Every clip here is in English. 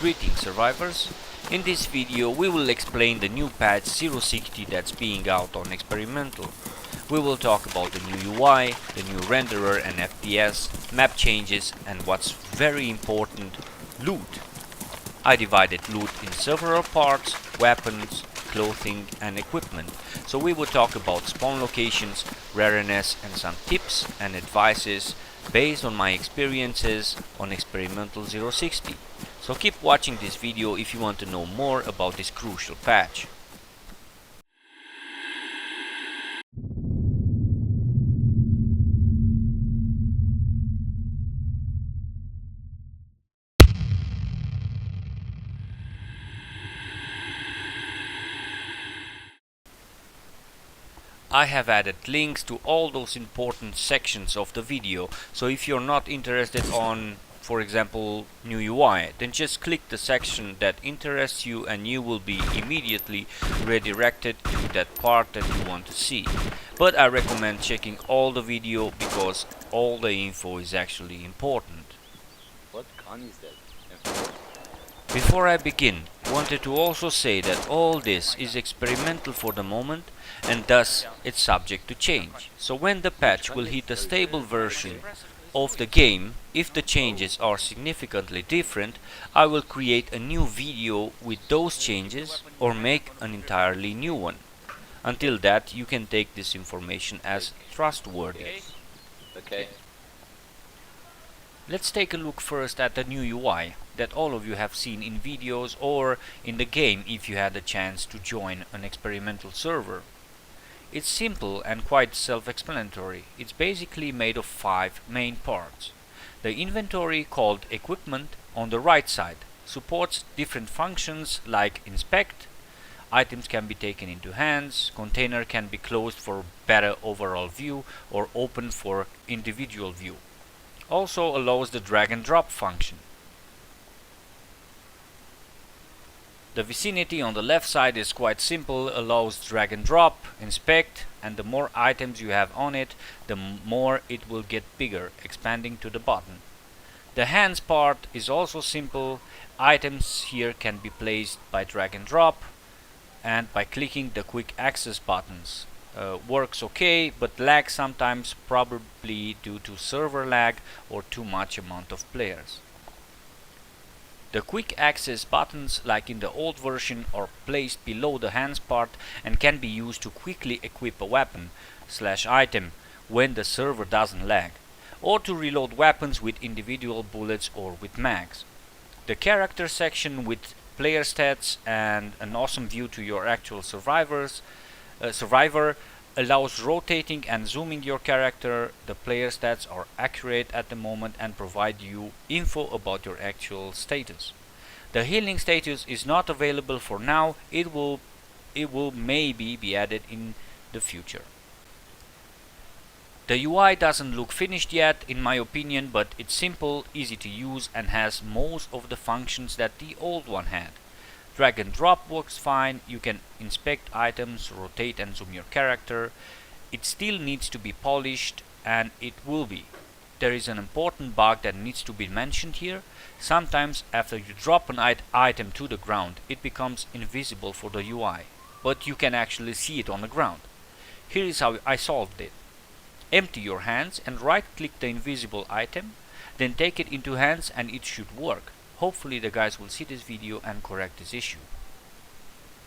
Greetings survivors! In this video we will explain the new patch 060 that's being out on experimental. We will talk about the new UI, the new renderer and FPS, map changes and what's very important, loot. I divided loot in several parts, weapons, clothing and equipment. So we will talk about spawn locations, rareness and some tips and advices based on my experiences on experimental 060. So keep watching this video if you want to know more about this crucial patch. I have added links to all those important sections of the video, so if you're not interested on, for example, new UI, then just click the section that interests you and you will be immediately redirected to that part that you want to see. But I recommend checking all the video because all the info is actually important. What gun is that? Before I begin, wanted to also say that all this is experimental for the moment and thus it's subject to change. So when the patch will hit a stable version of the game, if the changes are significantly different, I will create a new video with those changes or make an entirely new one. Until that, you can take this information as trustworthy. Okay. Let's take a look first at the new UI that all of you have seen in videos or in the game if you had a chance to join an experimental server. It's simple and quite self-explanatory. It's basically made of 5 main parts. The inventory, called equipment, on the right side supports different functions like inspect, items can be taken into hands, container can be closed for better overall view or open for individual view. Also allows the drag and drop function. The vicinity on the left side is quite simple, allows drag and drop, inspect, and the more items you have on it, the more it will get bigger, expanding to the bottom. The hands part is also simple. Items here can be placed by drag and drop and by clicking the quick access buttons. Works okay, but lags sometimes, probably due to server lag or too much amount of players. The quick access buttons, like in the old version, are placed below the hands part and can be used to quickly equip a weapon / item when the server doesn't lag, or to reload weapons with individual bullets or with mags. The character section with player stats and an awesome view to your actual survivor allows rotating and zooming your character. The player stats are accurate at the moment and provide you info about your actual status. The healing status is not available for now. It will maybe be added in the future. The UI doesn't look finished yet in my opinion, but it's simple, easy to use and has most of the functions that the old one had. Drag and drop works fine, you can inspect items, rotate and zoom your character. It still needs to be polished and it will be. There is an important bug that needs to be mentioned here. Sometimes after you drop an item to the ground, it becomes invisible for the UI, but you can actually see it on the ground. Here is how I solved it. Empty your hands and right click the invisible item, then take it into hands and it should work. Hopefully the guys will see this video and correct this issue.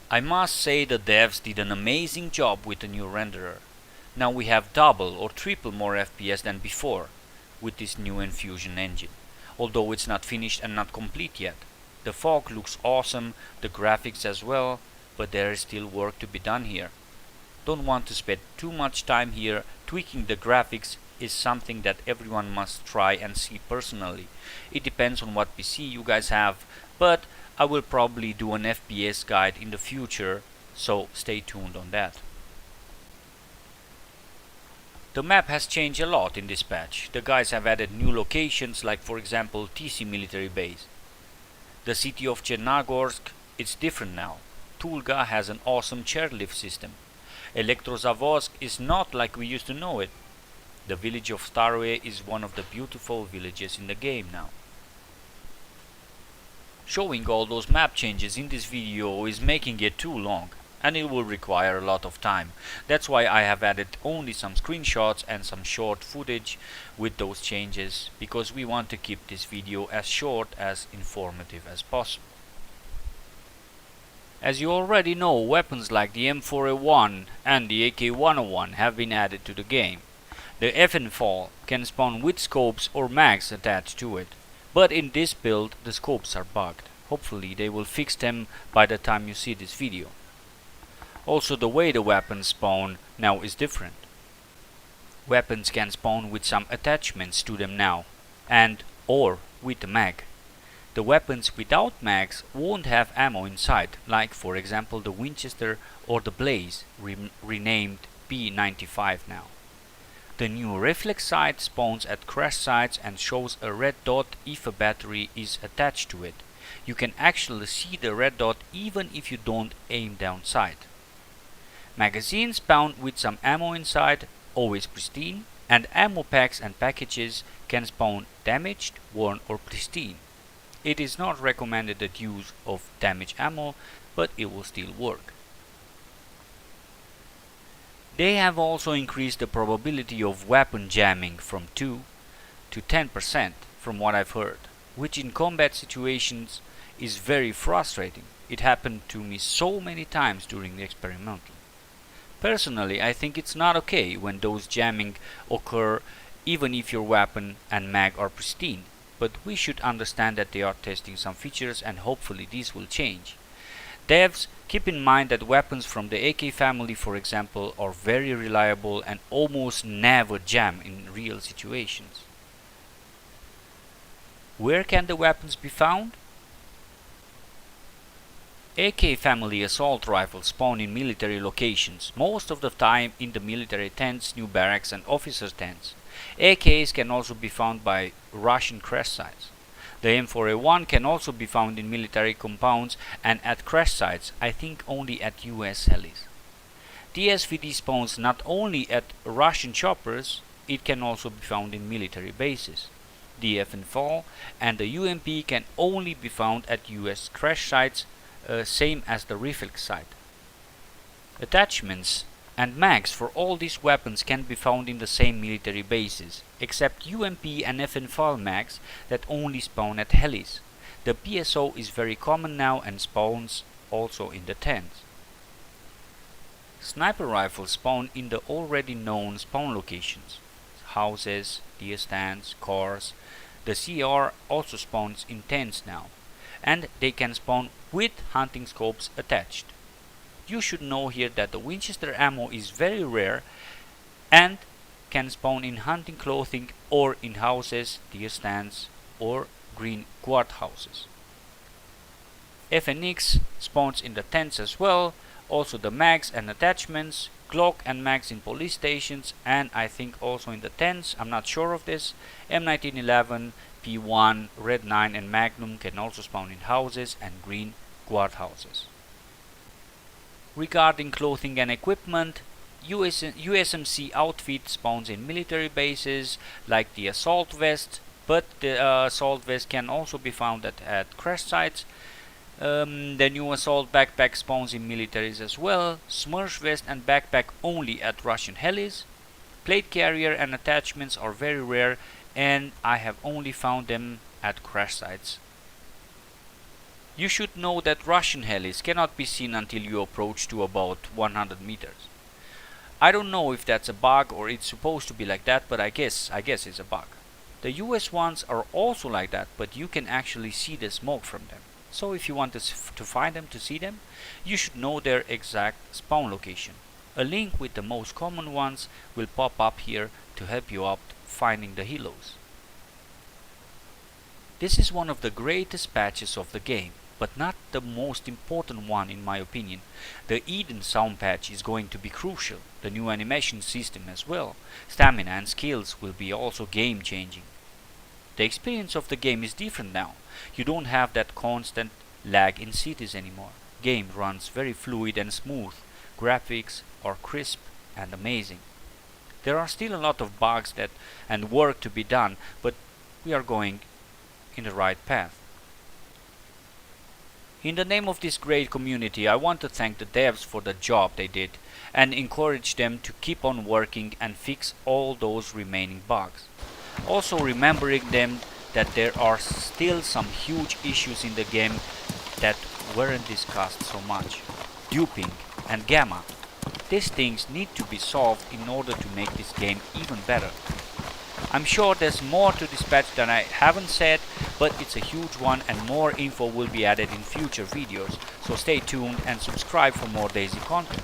I must say the devs did an amazing job with the new renderer. Now we have double or triple more FPS than before with this new Infusion engine, although it's not finished and not complete yet. The fog looks awesome, the graphics as well, but there is still work to be done here. Don't want to spend too much time here. Tweaking the graphics is something that everyone must try and see personally. It depends on what PC you guys have, but I will probably do an FPS guide in the future, so stay tuned on that. The map has changed a lot in this patch. The guys have added new locations like for example TC military base. The city of Chernogorsk, it's different now. Tulga has an awesome chairlift system. Elektrozavodsk is not like we used to know it. The village of Staroye is one of the beautiful villages in the game now. Showing all those map changes in this video is making it too long, and it will require a lot of time. That's why I have added only some screenshots and some short footage with those changes, because we want to keep this video as short as informative as possible. As you already know, weapons like the M4A1 and the AK-101 have been added to the game. The FN-FAL can spawn with scopes or mags attached to it, but in this build the scopes are bugged. Hopefully they will fix them by the time you see this video. Also, the way the weapons spawn now is different. Weapons can spawn with some attachments to them now, and or with the mag. The weapons without mags won't have ammo inside, like for example the Winchester or the Blaze, renamed P95 now. The new reflex sight spawns at crash sites and shows a red dot if a battery is attached to it. You can actually see the red dot even if you don't aim down sight. Magazines spawn with some ammo inside, always pristine, and ammo packs and packages can spawn damaged, worn or pristine. It is not recommended the use of damaged ammo, but it will still work. They have also increased the probability of weapon jamming from 2 to 10% from what I've heard, which in combat situations is very frustrating. It happened to me so many times during the experimental. Personally, I think it's not okay when those jamming occur even if your weapon and mag are pristine, but we should understand that they are testing some features and hopefully these will change. Devs, keep in mind that weapons from the AK family, for example, are very reliable and almost never jam in real situations. Where can the weapons be found? AK family assault rifles spawn in military locations, most of the time in the military tents, new barracks and officers' tents. AKs can also be found by Russian crash sites. The M4A1 can also be found in military compounds and at crash sites, I think only at US helis. The SVD spawns not only at Russian choppers, it can also be found in military bases. The FN-FAL and the UMP can only be found at US crash sites, same as the reflex sight. Attachments and mags for all these weapons can be found in the same military bases, except UMP and FN-FAL mags that only spawn at helis. The PSO is very common now and spawns also in the tents. Sniper rifles spawn in the already known spawn locations, houses, deer stands, cars. The CR also spawns in tents now, and they can spawn with hunting scopes attached. You should know here that the Winchester ammo is very rare and can spawn in hunting clothing or in houses, deer stands or green guardhouses. FNX spawns in the tents as well, also the mags and attachments, Glock and mags in police stations, and I think also in the tents, I'm not sure of this. M1911, P1, Red 9 and Magnum can also spawn in houses and green guardhouses. Regarding clothing and equipment, USMC outfit spawns in military bases like the assault vest, but the assault vest can also be found at crash sites. The new assault backpack spawns in militaries as well. Smurf vest and backpack only at Russian helis. Plate carrier and attachments are very rare and I have only found them at crash sites. You should know that Russian helis cannot be seen until you approach to about 100 meters. I don't know if that's a bug or it's supposed to be like that, but I guess it's a bug. The US ones are also like that, but you can actually see the smoke from them. So if you want to find them, to see them, you should know their exact spawn location. A link with the most common ones will pop up here to help you out finding the helos. This is one of the greatest patches of the game, but not the most important one in my opinion. The Eden sound patch is going to be crucial, the new animation system as well. Stamina and skills will be also game changing. The experience of the game is different now. You don't have that constant lag in cities anymore. Game runs very fluid and smooth. Graphics are crisp and amazing. There are still a lot of bugs and work to be done, but we are going in the right path. In the name of this great community, I want to thank the devs for the job they did and encourage them to keep on working and fix all those remaining bugs. Also remembering them that there are still some huge issues in the game that weren't discussed so much. Duping and gamma. These things need to be solved in order to make this game even better. I'm sure there's more to this patch than I haven't said, but it's a huge one and more info will be added in future videos, so stay tuned and subscribe for more DayZ content.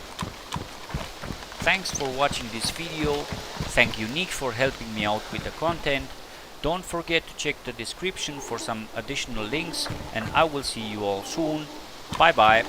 Thanks for watching this video, thank Unique for helping me out with the content. Don't forget to check the description for some additional links, and I will see you all soon. Bye bye.